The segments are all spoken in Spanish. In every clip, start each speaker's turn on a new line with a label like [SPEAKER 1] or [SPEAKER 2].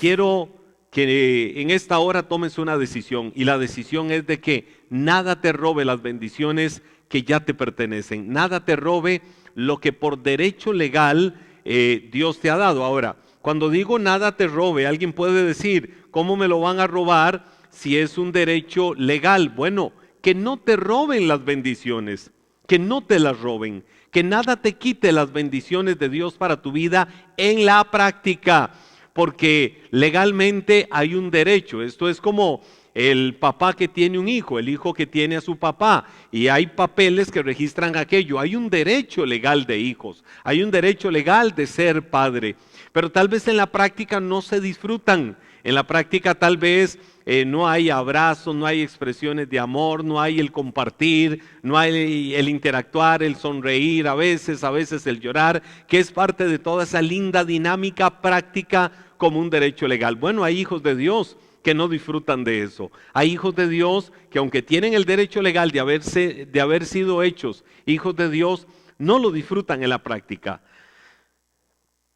[SPEAKER 1] quiero que en esta hora tomes una decisión, y la decisión es de que nada te robe las bendiciones que ya te pertenecen, nada te robe lo que por derecho legal Dios te ha dado. Ahora, cuando digo nada te robe, alguien puede decir, ¿cómo me lo van a robar si es un derecho legal? Bueno, que no te roben las bendiciones, que no te las roben, que nada te quite las bendiciones de Dios para tu vida en la práctica, porque legalmente hay un derecho. Esto es como el papá que tiene un hijo, el hijo que tiene a su papá, y hay papeles que registran aquello. Hay un derecho legal de hijos, hay un derecho legal de ser padre, pero tal vez en la práctica no se disfrutan. En la práctica tal vez no hay abrazos, no hay expresiones de amor, no hay el compartir, no hay el interactuar, el sonreír, a veces el llorar, que es parte de toda esa linda dinámica práctica como un derecho legal. Bueno, hay hijos de Dios que no disfrutan de eso. Hay hijos de Dios que, aunque tienen el derecho legal de haber sido hechos hijos de Dios, no lo disfrutan en la práctica.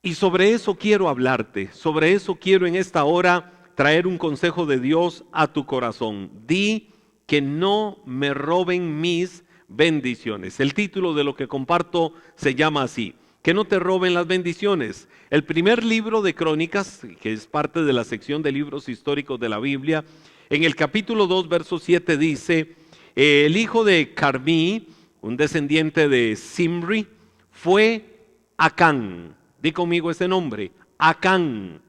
[SPEAKER 1] Y sobre eso quiero hablarte, sobre eso quiero en esta hora traer un consejo de Dios a tu corazón. Di que no me roben mis bendiciones. El título de lo que comparto se llama así: que no te roben las bendiciones. El primer libro de Crónicas, que es parte de la sección de libros históricos de la Biblia, en el capítulo 2, verso 7 dice, el hijo de Carmí, un descendiente de Zimri, fue Acán. Di conmigo ese nombre, Acán.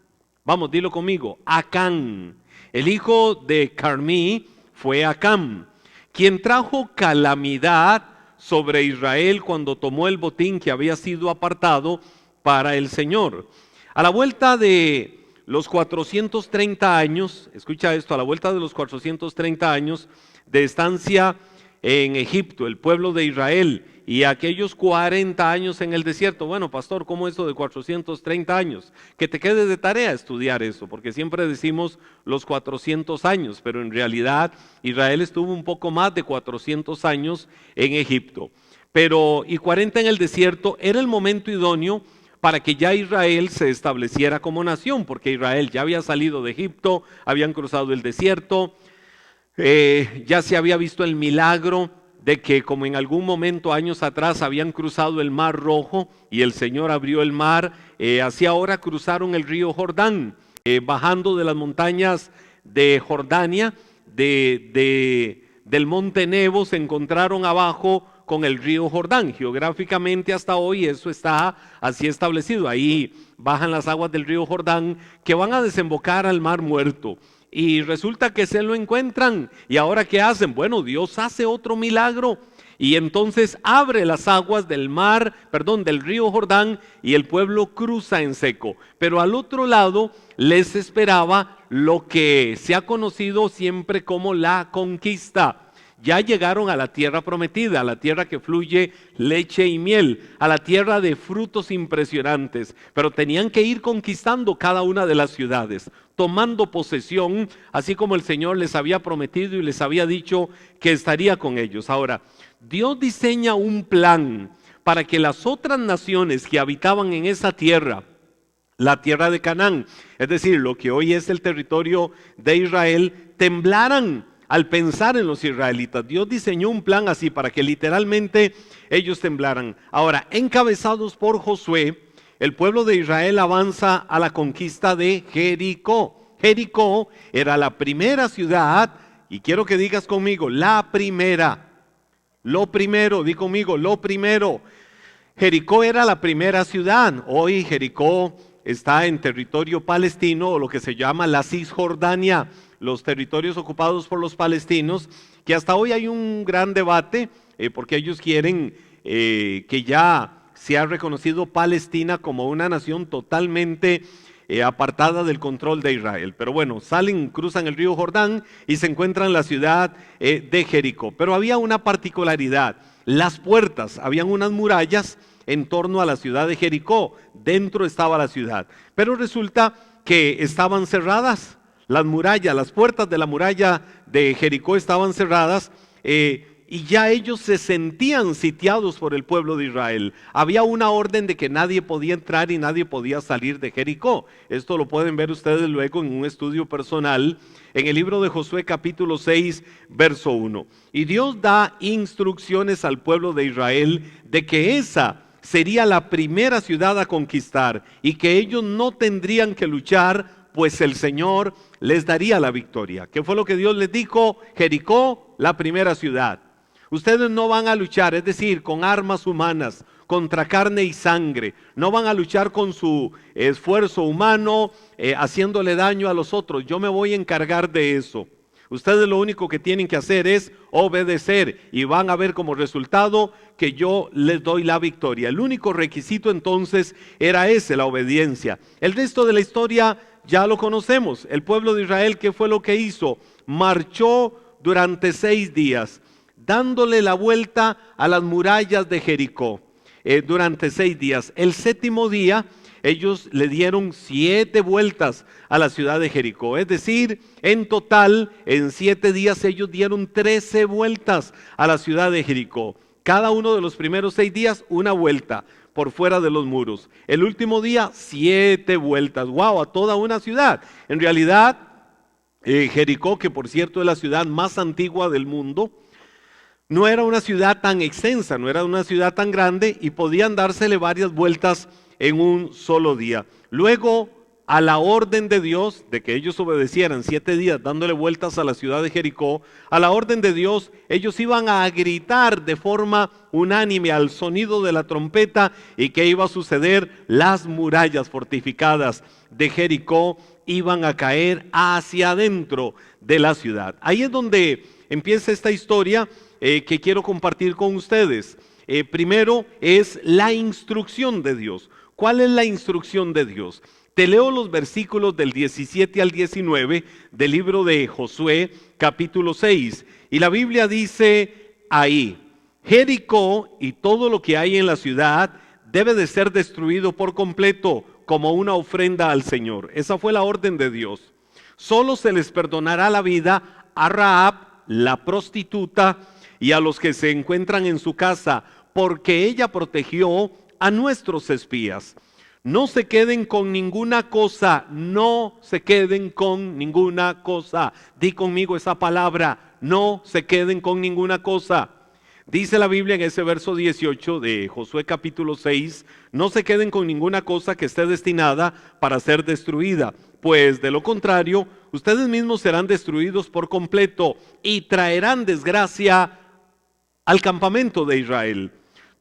[SPEAKER 1] Vamos, dilo conmigo, Acán. El hijo de Carmí fue Acán, quien trajo calamidad sobre Israel cuando tomó el botín que había sido apartado para el Señor. A la vuelta de los 430 años, escucha esto, a la vuelta de los 430 años de estancia en Egipto, el pueblo de Israel, y aquellos 40 años en el desierto. Bueno, pastor, ¿cómo eso de 430 años? Que te quede de tarea estudiar eso, porque siempre decimos los 400 años, pero en realidad Israel estuvo un poco más de 400 años en Egipto. Y 40 en el desierto era el momento idóneo para que ya Israel se estableciera como nación, porque Israel ya había salido de Egipto, habían cruzado el desierto, ya se había visto el milagro de que, como en algún momento años atrás habían cruzado el mar Rojo y el Señor abrió el mar, así ahora cruzaron el río Jordán, bajando de las montañas de Jordania, del monte Nebo, se encontraron abajo con el río Jordán. Geográficamente hasta hoy eso está así establecido. Ahí bajan las aguas del río Jordán que van a desembocar al mar Muerto. Y resulta que se lo encuentran. ¿Y ahora qué hacen? Bueno, Dios hace otro milagro. Y entonces abre las aguas del río Jordán, y el pueblo cruza en seco. Pero al otro lado les esperaba lo que se ha conocido siempre como la conquista. Ya llegaron a la tierra prometida, a la tierra que fluye leche y miel, a la tierra de frutos impresionantes, pero tenían que ir conquistando cada una de las ciudades, tomando posesión, así como el Señor les había prometido y les había dicho que estaría con ellos. Ahora, Dios diseña un plan para que las otras naciones que habitaban en esa tierra, la tierra de Canaán, es decir, lo que hoy es el territorio de Israel, temblaran al pensar en los israelitas. Dios diseñó un plan así para que literalmente ellos temblaran. Ahora, encabezados por Josué, el pueblo de Israel avanza a la conquista de Jericó. Jericó era la primera ciudad, y quiero que digas conmigo, la primera. Lo primero, di conmigo, lo primero. Jericó era la primera ciudad. Hoy Jericó está en territorio palestino, o lo que se llama la Cisjordania, los territorios ocupados por los palestinos, que hasta hoy hay un gran debate, porque ellos quieren que ya se ha reconocido Palestina como una nación totalmente apartada del control de Israel. Pero bueno, cruzan el río Jordán y se encuentran en la ciudad de Jericó. Pero había una particularidad: las puertas, habían unas murallas en torno a la ciudad de Jericó, dentro estaba la ciudad, pero resulta que estaban cerradas. Las puertas de la muralla de Jericó estaban cerradas, y ya ellos se sentían sitiados por el pueblo de Israel. Había una orden de que nadie podía entrar y nadie podía salir de Jericó. Esto lo pueden ver ustedes luego en un estudio personal en el libro de Josué capítulo 6, verso 1. Y Dios da instrucciones al pueblo de Israel de que esa sería la primera ciudad a conquistar y que ellos no tendrían que luchar, pues el Señor les daría la victoria. ¿Qué fue lo que Dios les dijo? Jericó, la primera ciudad. Ustedes no van a luchar, es decir, con armas humanas, contra carne y sangre. No van a luchar con su esfuerzo humano, haciéndole daño a los otros. Yo me voy a encargar de eso. Ustedes lo único que tienen que hacer es obedecer y van a ver como resultado que yo les doy la victoria. El único requisito entonces era ese, la obediencia. El resto de la historia ya lo conocemos. El pueblo de Israel, ¿qué fue lo que hizo? Marchó durante 6 días, dándole la vuelta a las murallas de Jericó durante 6 días. El 7º día ellos le dieron 7 vueltas a la ciudad de Jericó. Es decir, en total, en 7 días ellos dieron 13 vueltas a la ciudad de Jericó. Cada uno de los primeros 6 días, una vuelta por fuera de los muros. El último día, 7 vueltas. ¡Wow! A toda una ciudad. En realidad, Jericó, que por cierto es la ciudad más antigua del mundo, no era una ciudad tan extensa, no era una ciudad tan grande y podían dársele varias vueltas en un solo día. Luego, a la orden de Dios, de que ellos obedecieran 7 días dándole vueltas a la ciudad de Jericó, a la orden de Dios, ellos iban a gritar de forma unánime al sonido de la trompeta. ¿Y qué iba a suceder? Las murallas fortificadas de Jericó iban a caer hacia adentro de la ciudad. Ahí es donde empieza esta historia que quiero compartir con ustedes. Primero es la instrucción de Dios. ¿Cuál es la instrucción de Dios? Te leo los versículos del 17 al 19 del libro de Josué, capítulo 6. Y la Biblia dice ahí: Jericó y todo lo que hay en la ciudad debe de ser destruido por completo como una ofrenda al Señor. Esa fue la orden de Dios. Solo se les perdonará la vida a Rahab, la prostituta, y a los que se encuentran en su casa, porque ella protegió a nuestros espías. No se queden con ninguna cosa, no se queden con ninguna cosa. Di conmigo esa palabra, no se queden con ninguna cosa. Dice la Biblia en ese verso 18 de Josué capítulo 6, no se queden con ninguna cosa que esté destinada para ser destruida, pues de lo contrario, ustedes mismos serán destruidos por completo y traerán desgracia al campamento de Israel.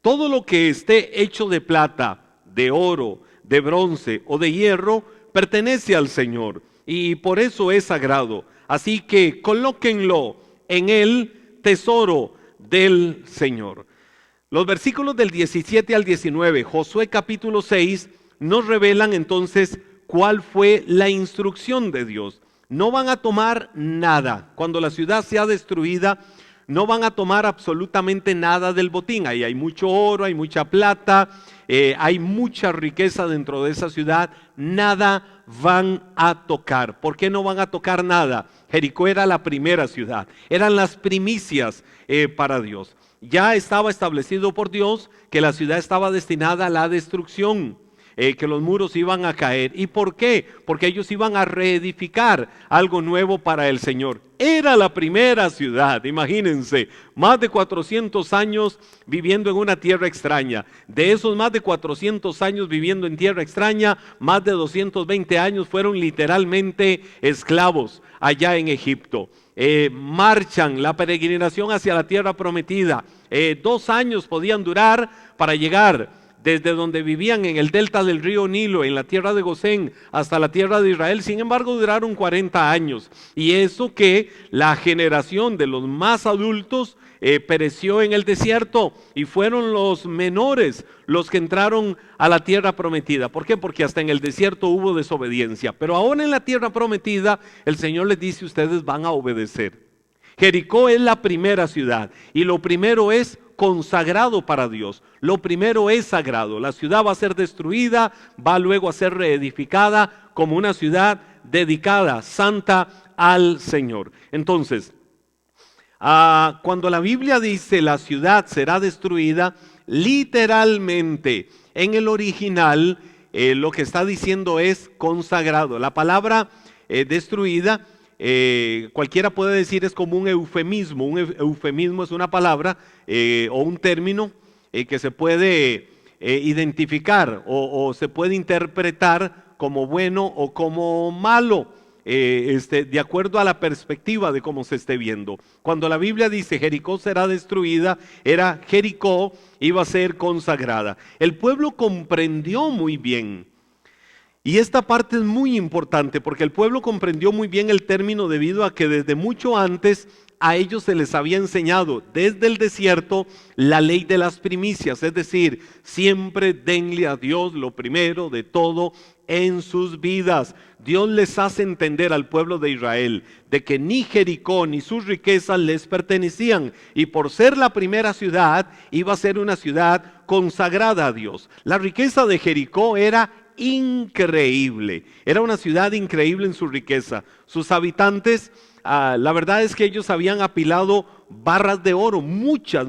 [SPEAKER 1] Todo lo que esté hecho de plata, de oro, de bronce o de hierro, pertenece al Señor y por eso es sagrado. Así que colóquenlo en el tesoro del Señor. Los versículos del 17 al 19, Josué capítulo 6, nos revelan entonces cuál fue la instrucción de Dios. No van a tomar nada. Cuando la ciudad sea destruida, no van a tomar absolutamente nada del botín. Ahí hay mucho oro, hay mucha plata, hay mucha riqueza dentro de esa ciudad. Nada van a tocar. ¿Por qué no van a tocar nada? Jericó era la primera ciudad, eran las primicias para Dios. Ya estaba establecido por Dios que la ciudad estaba destinada a la destrucción, que los muros iban a caer. ¿Y por qué? Porque ellos iban a reedificar algo nuevo para el Señor. Era la primera ciudad, imagínense, más de 400 años viviendo en una tierra extraña. De esos más de 400 años viviendo en tierra extraña, más de 220 años fueron literalmente esclavos allá en Egipto. Marchan la peregrinación hacia la tierra prometida. 2 años podían durar para llegar desde donde vivían en el delta del río Nilo, en la tierra de Gosén, hasta la tierra de Israel. Sin embargo, duraron 40 años. Y eso que la generación de los más adultos pereció en el desierto y fueron los menores los que entraron a la tierra prometida. ¿Por qué? Porque hasta en el desierto hubo desobediencia. Pero ahora en la tierra prometida, el Señor les dice: ustedes van a obedecer. Jericó es la primera ciudad y lo primero es consagrado para Dios. Lo primero es sagrado. La ciudad va a ser destruida, va luego a ser reedificada como una ciudad dedicada, santa al Señor. Entonces, Cuando la Biblia dice la ciudad será destruida, literalmente en el original lo que está diciendo es consagrado. La palabra destruida, cualquiera puede decir es como un eufemismo. Un eufemismo es una palabra o un término que se puede identificar o se puede interpretar como bueno o como malo. De acuerdo a la perspectiva de cómo se esté viendo. Cuando la Biblia dice Jericó será destruida, era Jericó iba a ser consagrada. El pueblo comprendió muy bien, y esta parte es muy importante porque el pueblo comprendió muy bien el término debido a que desde mucho antes a ellos se les había enseñado desde el desierto la ley de las primicias, es decir, siempre denle a Dios lo primero de todo en sus vidas. Dios les hace entender al pueblo de Israel de que ni Jericó ni sus riquezas les pertenecían, y por ser la primera ciudad iba a ser una ciudad consagrada a Dios. La riqueza de Jericó era increíble, era una ciudad increíble en su riqueza. Sus habitantes, la verdad es que ellos habían apilado barras de oro, muchas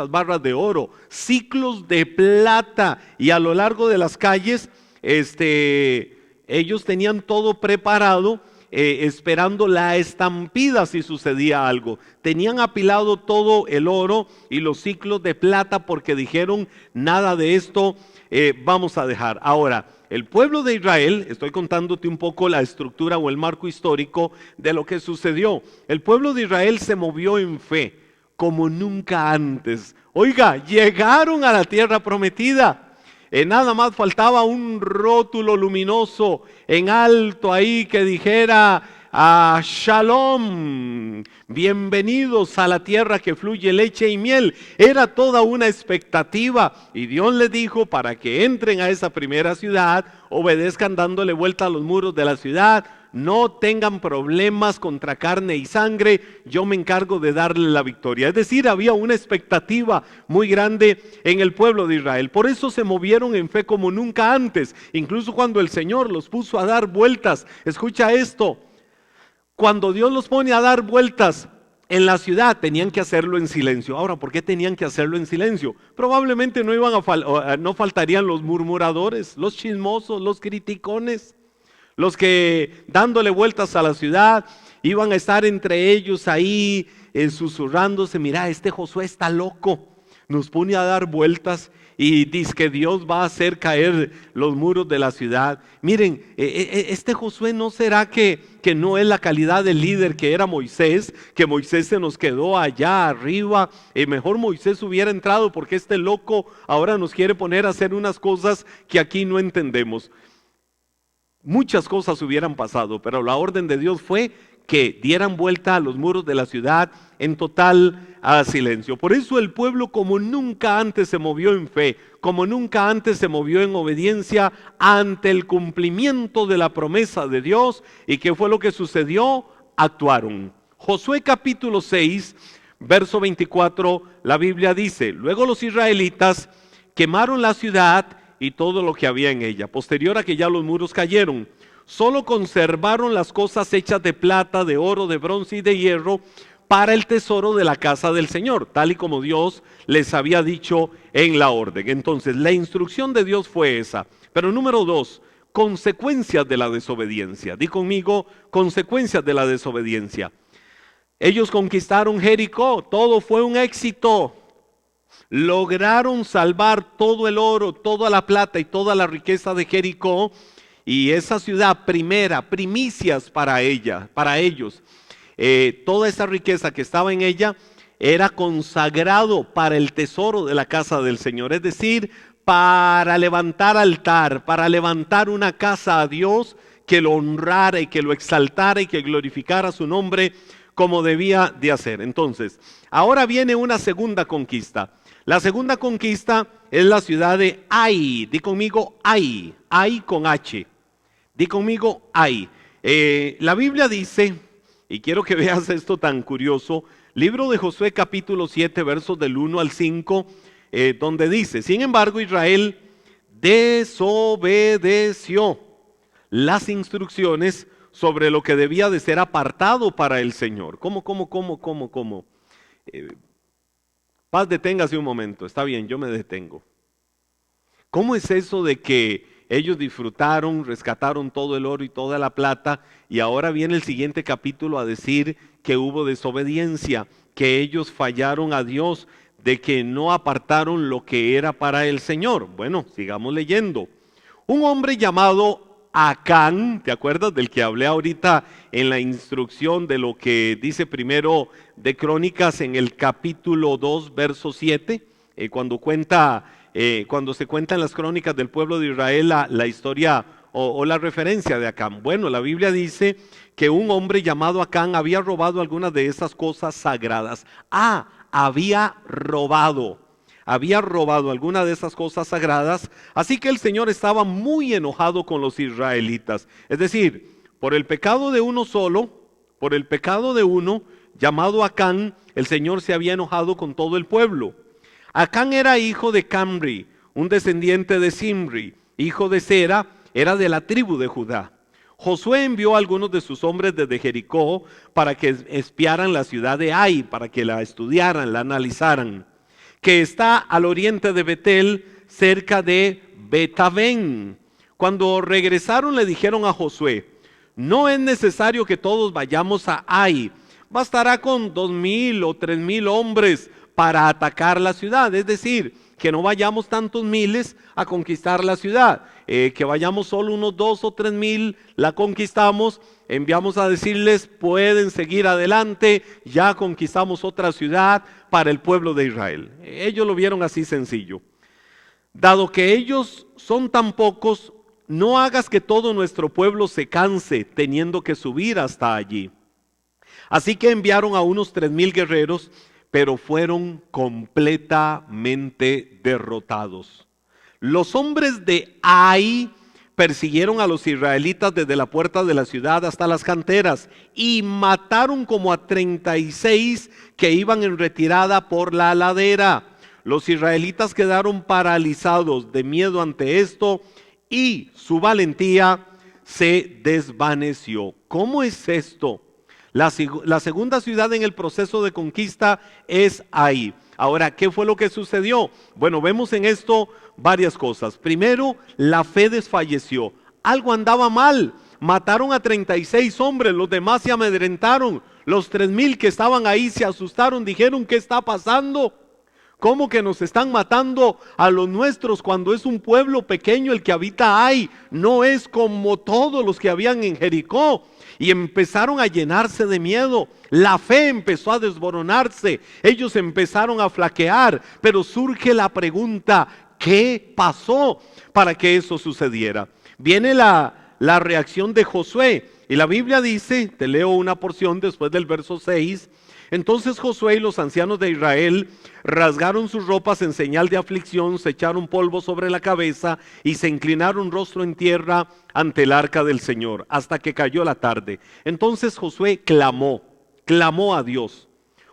[SPEAKER 1] barras de oro, ciclos de plata, y a lo largo de las calles ellos tenían todo preparado, esperando la estampida si sucedía algo. Tenían apilado todo el oro y los ciclos de plata porque dijeron, nada de esto vamos a dejar. Ahora, el pueblo de Israel, estoy contándote un poco la estructura o el marco histórico de lo que sucedió. El pueblo de Israel se movió en fe como nunca antes. Oiga, llegaron a la tierra prometida. Nada más faltaba un rótulo luminoso en alto ahí que dijera Shalom, bienvenidos a la tierra que fluye leche y miel. Era toda una expectativa, y Dios les dijo para que entren a esa primera ciudad, obedezcan dándole vuelta a los muros de la ciudad, no tengan problemas contra carne y sangre, yo me encargo de darle la victoria. Es decir, había una expectativa muy grande en el pueblo de Israel. Por eso se movieron en fe como nunca antes. Incluso cuando el Señor los puso a dar vueltas, escucha esto, cuando Dios los pone a dar vueltas en la ciudad, tenían que hacerlo en silencio. Ahora, ¿por qué tenían que hacerlo en silencio? Probablemente no faltarían los murmuradores, los chismosos, los criticones, los que dándole vueltas a la ciudad iban a estar entre ellos ahí susurrándose, mira, este Josué está loco, nos pone a dar vueltas y dice que Dios va a hacer caer los muros de la ciudad. Miren, este Josué, ¿no será que no es la calidad del líder que era Moisés? Que Moisés se nos quedó allá arriba, mejor Moisés hubiera entrado porque este loco ahora nos quiere poner a hacer unas cosas que aquí no entendemos. Muchas cosas hubieran pasado, pero la orden de Dios fue que dieran vuelta a los muros de la ciudad en total silencio. Por eso el pueblo como nunca antes se movió en fe, como nunca antes se movió en obediencia ante el cumplimiento de la promesa de Dios. ¿Y qué fue lo que sucedió? Actuaron. Josué capítulo 6, verso 24, la Biblia dice, luego los israelitas quemaron la ciudad y todo lo que había en ella. Posterior a que ya los muros cayeron, solo conservaron las cosas hechas de plata, de oro, de bronce y de hierro para el tesoro de la casa del Señor, tal y como Dios les había dicho en la orden. Entonces, la instrucción de Dios fue esa. Pero número 2, consecuencias de la desobediencia. Di conmigo, consecuencias de la desobediencia. Ellos conquistaron Jericó, todo fue un éxito. Lograron salvar todo el oro, toda la plata y toda la riqueza de Jericó, y esa ciudad primera, primicias para ellos. Toda esa riqueza que estaba en ella era consagrado para el tesoro de la casa del Señor, es decir, para levantar altar, para levantar una casa a Dios que lo honrara y que lo exaltara y que glorificara su nombre como debía de hacer. Entonces, ahora viene una segunda conquista. La segunda conquista es la ciudad de Ai. Di conmigo Ai, Ai con H. Di conmigo Ai. La Biblia dice, y quiero que veas esto tan curioso, libro de Josué capítulo 7, versos del 1 al 5, donde dice, sin embargo Israel desobedeció las instrucciones sobre lo que debía de ser apartado para el Señor. ¿Cómo? Eh, Paz, deténgase un momento. Está bien, yo me detengo. ¿Cómo es eso de que ellos disfrutaron, rescataron todo el oro y toda la plata, y ahora viene el siguiente capítulo a decir que hubo desobediencia, que ellos fallaron a Dios, de que no apartaron lo que era para el Señor? Bueno, sigamos leyendo. Un hombre llamado Acán, ¿te acuerdas del que hablé ahorita en la instrucción de lo que dice primero de Crónicas en el capítulo 2, verso 7? Cuando se cuentan las crónicas del pueblo de Israel la historia o la referencia de Acán. Bueno, la Biblia dice que un hombre llamado Acán había robado algunas de esas cosas sagradas. Había robado alguna de esas cosas sagradas, así que el Señor estaba muy enojado con los israelitas. Es decir, por el pecado de uno solo, por el pecado de uno, llamado Acán, el Señor se había enojado con todo el pueblo. Acán era hijo de Camri, un descendiente de Simri, hijo de Sera, era de la tribu de Judá. Josué envió a algunos de sus hombres desde Jericó para que espiaran la ciudad de Ai, para que la estudiaran, la analizaran, que está al oriente de Betel, cerca de Betavén. Cuando regresaron le dijeron a Josué: no es necesario que todos vayamos a Ai, bastará con 2,000 o 3,000 hombres para atacar la ciudad. Es decir, que no vayamos tantos miles a conquistar la ciudad, que vayamos solo unos 2 o 3,000, la conquistamos, enviamos a decirles: pueden seguir adelante, ya conquistamos otra ciudad para el pueblo de Israel. Ellos lo vieron así sencillo. Dado que ellos son tan pocos, no hagas que todo nuestro pueblo se canse teniendo que subir hasta allí. Así que enviaron a unos 3,000 guerreros, pero fueron completamente derrotados. Los hombres de Ai persiguieron a los israelitas desde la puerta de la ciudad hasta las canteras y mataron como a 36 que iban en retirada por la ladera. Los israelitas quedaron paralizados de miedo ante esto y su valentía se desvaneció. ¿Cómo es esto? La segunda ciudad en el proceso de conquista es Ai. Ahora, ¿qué fue lo que sucedió? Bueno, vemos en esto varias cosas. Primero, la fe desfalleció. Algo andaba mal. Mataron a 36 hombres, los demás se amedrentaron. Los 3,000 que estaban ahí se asustaron, dijeron: ¿qué está pasando? ¿Cómo que nos están matando a los nuestros cuando es un pueblo pequeño el que habita Ai? No es como todos los que habían en Jericó. Y empezaron a llenarse de miedo. La fe empezó a desboronarse. Ellos empezaron a flaquear. Pero surge la pregunta: ¿qué pasó para que eso sucediera? Viene la reacción de Josué. Y la Biblia dice, te leo una porción después del verso 6. Entonces Josué y los ancianos de Israel rasgaron sus ropas en señal de aflicción, se echaron polvo sobre la cabeza y se inclinaron rostro en tierra ante el arca del Señor, hasta que cayó la tarde. Entonces Josué clamó a Dios: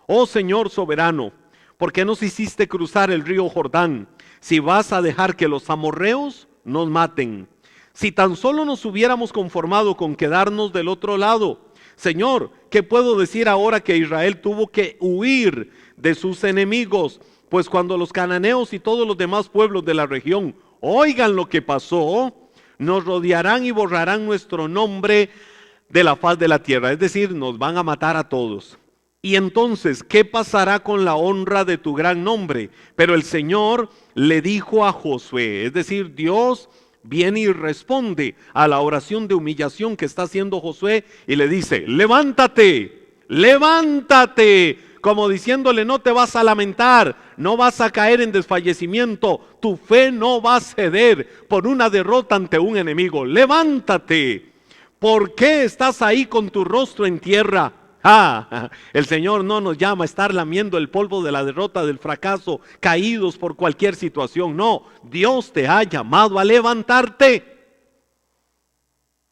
[SPEAKER 1] oh Señor soberano, ¿por qué nos hiciste cruzar el río Jordán? Si vas a dejar que los amorreos nos maten. Si tan solo nos hubiéramos conformado con quedarnos del otro lado. Señor, ¿qué puedo decir ahora que Israel tuvo que huir de sus enemigos? Pues cuando los cananeos y todos los demás pueblos de la región oigan lo que pasó, nos rodearán y borrarán nuestro nombre de la faz de la tierra. Es decir, nos van a matar a todos. Y entonces, ¿qué pasará con la honra de tu gran nombre? Pero el Señor le dijo a Josué, es decir, Dios viene y responde a la oración de humillación que está haciendo Josué y le dice: levántate, levántate, como diciéndole: no te vas a lamentar, no vas a caer en desfallecimiento, tu fe no va a ceder por una derrota ante un enemigo. Levántate. ¿Por qué estás ahí con tu rostro en tierra? El Señor no nos llama a estar lamiendo el polvo de la derrota, del fracaso, caídos por cualquier situación. No, Dios te ha llamado a levantarte.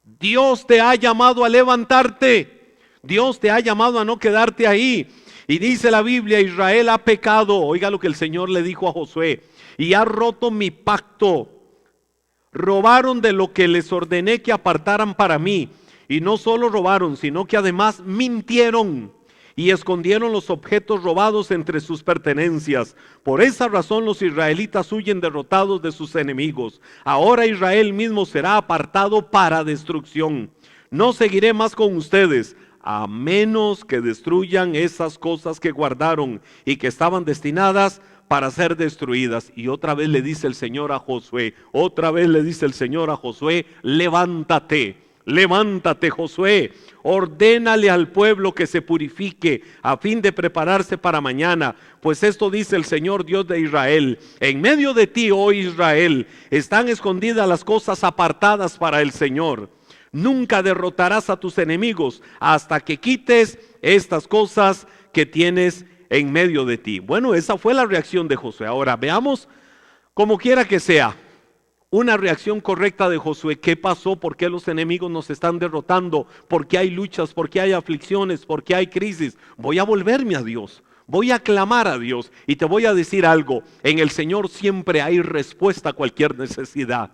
[SPEAKER 1] Dios te ha llamado a levantarte. Dios te ha llamado a no quedarte ahí. Y dice la Biblia: Israel ha pecado. Oiga lo que el Señor le dijo a Josué: y ha roto mi pacto. Robaron de lo que les ordené que apartaran para mí. Y no solo robaron, sino que además mintieron y escondieron los objetos robados entre sus pertenencias. Por esa razón los israelitas huyen derrotados de sus enemigos. Ahora Israel mismo será apartado para destrucción. No seguiré más con ustedes, a menos que destruyan esas cosas que guardaron y que estaban destinadas para ser destruidas. Y otra vez le dice el Señor a Josué, levántate. Levántate, Josué, ordénale al pueblo que se purifique a fin de prepararse para mañana, pues esto dice el Señor Dios de Israel: en medio de ti, oh Israel, están escondidas las cosas apartadas para el Señor. Nunca derrotarás a tus enemigos hasta que quites estas cosas que tienes en medio de ti. Bueno, esa fue la reacción de Josué. Ahora veamos, como quiera que sea, una reacción correcta de Josué. ¿Qué pasó? ¿Por qué los enemigos nos están derrotando? ¿Por qué hay luchas? ¿Por qué hay aflicciones? ¿Por qué hay crisis? Voy a volverme a Dios. Voy a clamar a Dios. Y te voy a decir algo. En el Señor siempre hay respuesta a cualquier necesidad.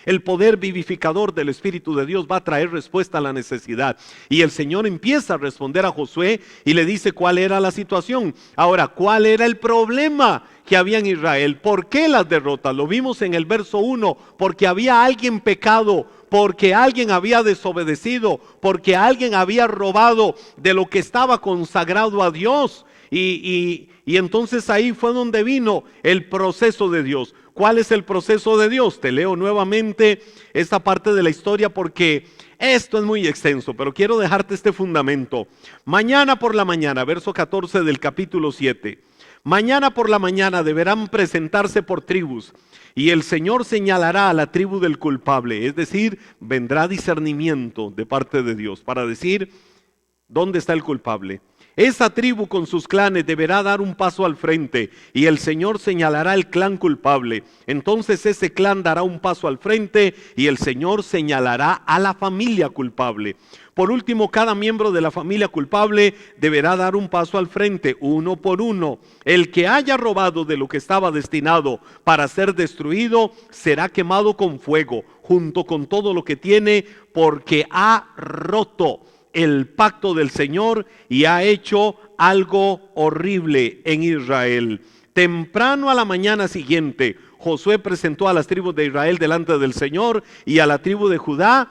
[SPEAKER 1] El poder vivificador del Espíritu de Dios va a traer respuesta a la necesidad. Y el Señor empieza a responder a Josué y le dice cuál era la situación. Ahora, ¿cuál era el problema que había en Israel? ¿Por qué las derrotas? Lo vimos en el verso 1, porque había alguien pecado, porque alguien había desobedecido, porque alguien había robado de lo que estaba consagrado a Dios. Y entonces ahí fue donde vino el proceso de Dios. ¿Cuál es el proceso de Dios? Te leo nuevamente esta parte de la historia porque esto es muy extenso, pero quiero dejarte este fundamento. Mañana por la mañana, verso 14 del capítulo 7. Mañana por la mañana deberán presentarse por tribus, y el Señor señalará a la tribu del culpable, es decir, vendrá discernimiento de parte de Dios para decir dónde está el culpable. Esa tribu con sus clanes deberá dar un paso al frente y el Señor señalará el clan culpable. Entonces ese clan dará un paso al frente y el Señor señalará a la familia culpable. Por último, cada miembro de la familia culpable deberá dar un paso al frente, uno por uno. El que haya robado de lo que estaba destinado para ser destruido será quemado con fuego, junto con todo lo que tiene, porque ha roto el pacto del Señor y ha hecho algo horrible en Israel. Temprano a la mañana siguiente, Josué presentó a las tribus de Israel delante del Señor, y a la tribu de Judá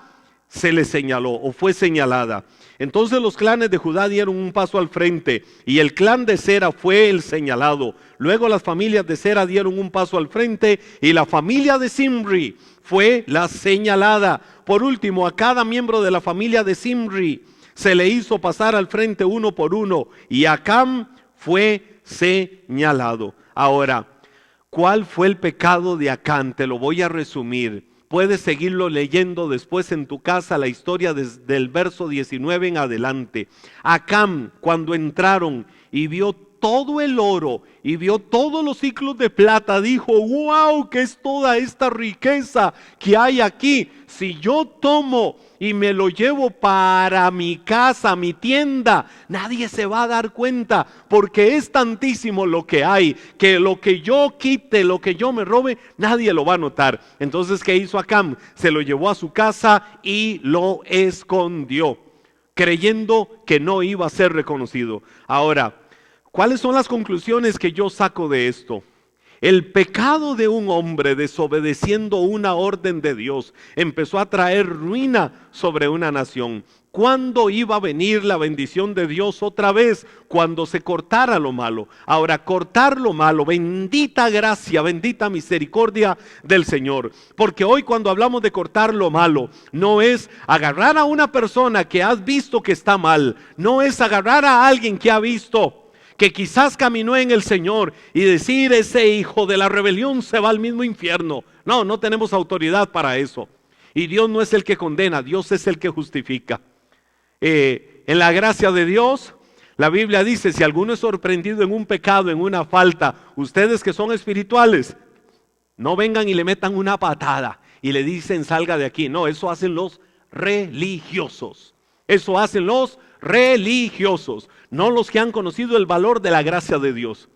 [SPEAKER 1] se le señaló o fue señalada. Entonces los clanes de Judá dieron un paso al frente y el clan de Sera fue el señalado. Luego las familias de Sera dieron un paso al frente y la familia de Zimri fue la señalada. Por último, a cada miembro de la familia de Zimri se le hizo pasar al frente uno por uno, y Acán fue señalado. Ahora, ¿cuál fue el pecado de Acán? Te lo voy a resumir. Puedes seguirlo leyendo después en tu casa, la historia desde el verso 19 en adelante. Acán, cuando entraron y vio todo el oro y vio todos los ciclos de plata, dijo: wow, ¿qué es toda esta riqueza que hay aquí? Si yo tomo y me lo llevo para mi casa, mi tienda, nadie se va a dar cuenta, porque es tantísimo lo que hay, que lo que yo quite, lo que yo me robe, nadie lo va a notar. Entonces, ¿qué hizo Acán? Se lo llevó a su casa y lo escondió, creyendo que no iba a ser reconocido. Ahora, ¿cuáles son las conclusiones que yo saco de esto? El pecado de un hombre desobedeciendo una orden de Dios empezó a traer ruina sobre una nación. ¿Cuándo iba a venir la bendición de Dios otra vez? Cuando se cortara lo malo. Ahora, cortar lo malo, bendita gracia, bendita misericordia del Señor. Porque hoy cuando hablamos de cortar lo malo, no es agarrar a una persona que has visto que está mal, no es agarrar a alguien que ha visto que quizás caminó en el Señor y decir: ese hijo de la rebelión se va al mismo infierno. No, no tenemos autoridad para eso. Y Dios no es el que condena, Dios es el que justifica. En la gracia de Dios, la Biblia dice: si alguno es sorprendido en un pecado, en una falta, ustedes que son espirituales, no vengan y le metan una patada y le dicen: salga de aquí. No, eso hacen los religiosos. Eso hacen los religiosos, no los que han conocido el valor de la gracia de Dios.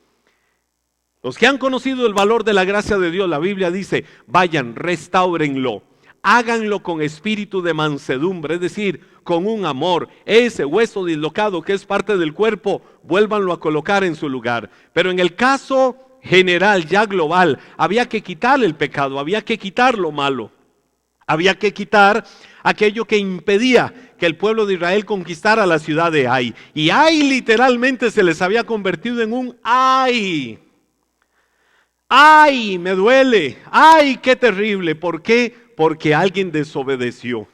[SPEAKER 1] Los que han conocido el valor de la gracia de Dios, la Biblia dice: vayan, restáurenlo, háganlo con espíritu de mansedumbre, es decir, con un amor. Ese hueso dislocado que es parte del cuerpo, vuélvanlo a colocar en su lugar. Pero en el caso general, ya global, había que quitar el pecado, había que quitar lo malo. Había que quitar aquello que impedía que el pueblo de Israel conquistara la ciudad de Ai. Y Ai literalmente se les había convertido en un ay. Ay, me duele. Ay, qué terrible. ¿Por qué? Porque alguien desobedeció.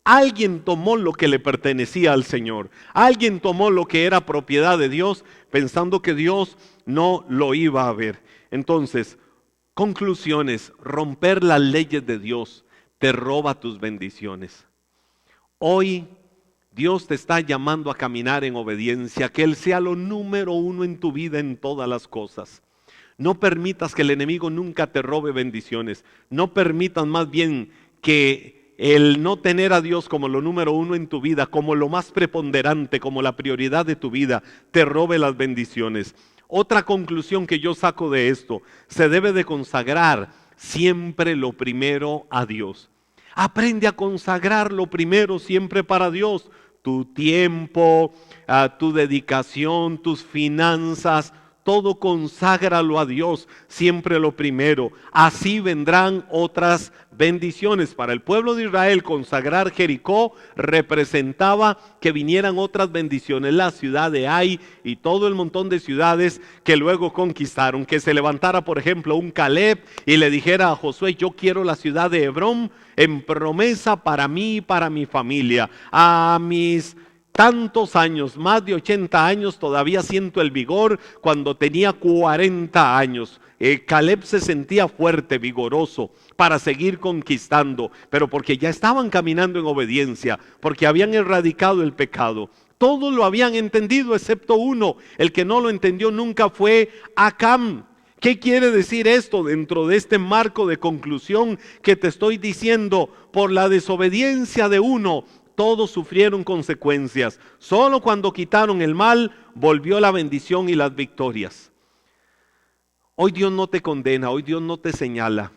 [SPEAKER 1] Alguien tomó lo que le pertenecía al Señor. Alguien tomó lo que era propiedad de Dios, pensando que Dios no lo iba a ver. Entonces, conclusiones: romper las leyes de Dios te roba tus bendiciones. Hoy Dios te está llamando a caminar en obediencia, que Él sea lo número uno en tu vida en todas las cosas. No permitas que el enemigo nunca te robe bendiciones. No permitas más bien que el no tener a Dios como lo número uno en tu vida, como lo más preponderante, como la prioridad de tu vida, te robe las bendiciones. Otra conclusión que yo saco de esto: se debe de consagrar siempre lo primero a Dios. Aprende a consagrar lo primero siempre para Dios. Tu tiempo, tu dedicación, tus finanzas, todo conságralo a Dios, siempre lo primero. Así vendrán otras bendiciones. Para el pueblo de Israel, consagrar Jericó representaba que vinieran otras bendiciones. La ciudad de Ai y todo el montón de ciudades que luego conquistaron. Que se levantara, por ejemplo, un Caleb y le dijera a Josué: yo quiero la ciudad de Hebrón en promesa para mí y para mi familia. A mis tantos años, más de 80 años, todavía siento el vigor cuando tenía 40 años. Caleb se sentía fuerte, vigoroso para seguir conquistando, pero porque ya estaban caminando en obediencia, porque habían erradicado el pecado. Todos lo habían entendido excepto uno. El que no lo entendió nunca fue Acán. ¿Qué quiere decir esto dentro de este marco de conclusión que te estoy diciendo? Por la desobediencia de uno, todos sufrieron consecuencias. Solo cuando quitaron el mal, volvió la bendición y las victorias. Hoy Dios no te condena, hoy Dios no te señala.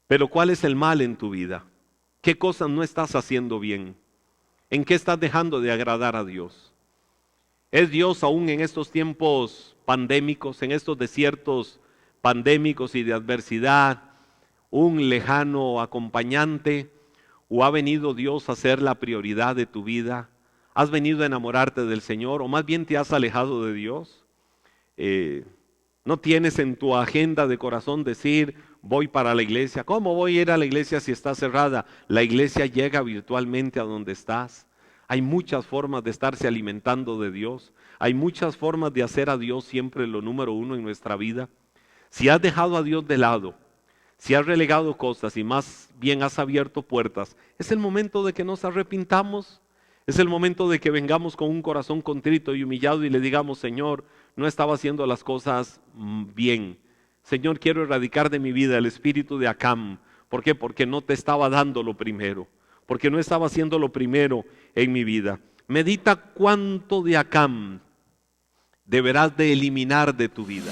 [SPEAKER 1] Pero ¿cuál es el mal en tu vida? ¿Qué cosas no estás haciendo bien? ¿En qué estás dejando de agradar a Dios? ¿Es Dios aún en estos tiempos pandémicos, en estos desiertos pandémicos y de adversidad, un lejano acompañante? ¿O ha venido Dios a ser la prioridad de tu vida? ¿Has venido a enamorarte del Señor o más bien te has alejado de Dios? ¿No tienes en tu agenda de corazón decir: voy para la iglesia? ¿Cómo voy a ir a la iglesia si está cerrada? La iglesia llega virtualmente a donde estás. Hay muchas formas de estarse alimentando de Dios. Hay muchas formas de hacer a Dios siempre lo número uno en nuestra vida. Si has dejado a Dios de lado, si has relegado cosas y más bien has abierto puertas, es el momento de que nos arrepintamos. Es el momento de que vengamos con un corazón contrito y humillado y le digamos: Señor, no estaba haciendo las cosas bien. Señor, quiero erradicar de mi vida el espíritu de Acán. ¿Por qué? Porque no te estaba dando lo primero. Porque no estaba haciendo lo primero en mi vida. Medita cuánto de Acán deberás de eliminar de tu vida.